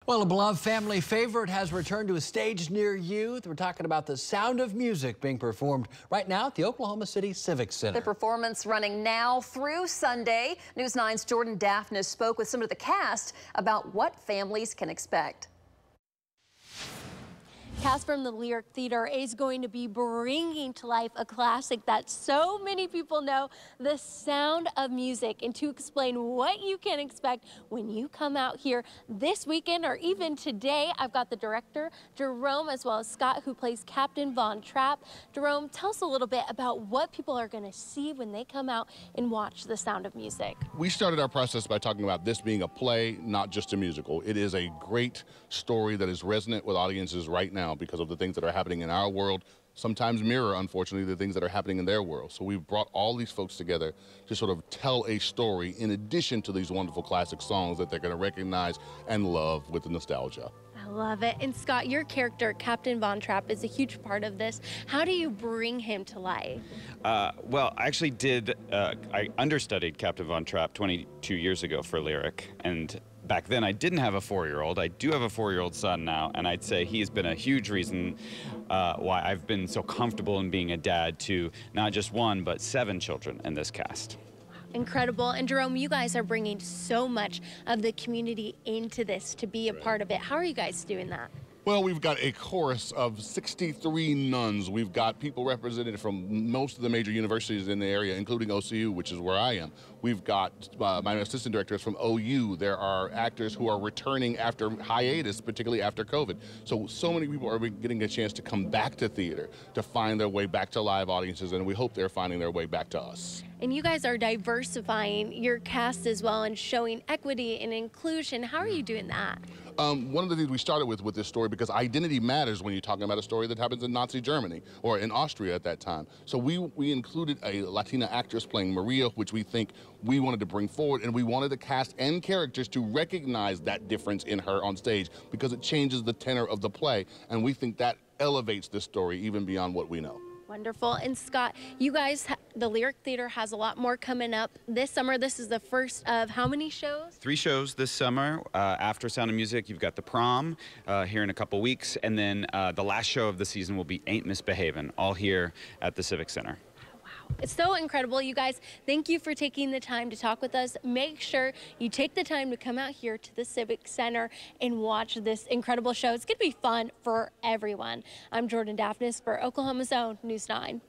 Well, a beloved family favorite has returned to a stage near you. We're talking about The Sound of Music being performed right now at the Oklahoma City Civic Center. The performance running now through Sunday. News 9's Jordan Daphnis spoke with some of the cast about what families can expect. Cast from the Lyric Theater is going to be bringing to life a classic that so many people know, The Sound of Music. And to explain what you can expect when you come out here this weekend or even today, I've got the director, Jerome, as well as Scott, who plays Captain Von Trapp. Jerome, tell us a little bit about what people are going to see when they come out and watch The Sound of Music. We started our process by talking about this being a play, not just a musical. It is a great story that is resonant with audiences right now, because of the things that are happening in our world, sometimes mirror, unfortunately, the things that are happening in their world. So we've brought all these folks together to sort of tell a story in addition to these wonderful classic songs that they're going to recognize and love with the nostalgia. I love it. And Scott, your character, Captain Von Trapp, is a huge part of this. How do you bring him to life? Well, I actually I understudied Captain Von Trapp 22 years ago for Lyric, and back then I didn't have a 4-year-old. I do have a 4-year-old son now, and I'd say he's been a huge reason why I've been so comfortable in being a dad to not just 1, but 7 children in this cast. Incredible. And Jerome, you guys are bringing so much of the community into this to be a part of it. How are you guys doing that? Well, we've got a chorus of 63 nuns. We've got people represented from most of the major universities in the area, including OCU, which is where I am. We've got my assistant director is from OU. There are actors who are returning after hiatus, particularly after COVID. So many people are getting a chance to come back to theater, to find their way back to live audiences, and we hope they're finding their way back to us. And you guys are diversifying your cast as well and showing equity and inclusion. How are you doing that? One of the things we started with this story, because identity matters when you're talking about a story that happens in Nazi Germany or in Austria at that time. So we included a Latina actress playing Maria, which we think we wanted to bring forward, and we wanted the cast and characters to recognize that difference in her on stage, because it changes the tenor of the play, and we think that elevates this story even beyond what we know. Wonderful. And Scott, you guys, the Lyric Theater has a lot more coming up this summer. This is the first of how many shows? 3 shows this summer. After Sound of Music, you've got the prom here in a couple weeks, and then the last show of the season will be Ain't Misbehavin', all here at the Civic Center. It's so incredible, you guys. Thank you for taking the time to talk with us. Make sure you take the time to come out here to the Civic Center and watch this incredible show. It's going to be fun for everyone. I'm Jordan Daphnis for Oklahoma's Own News 9.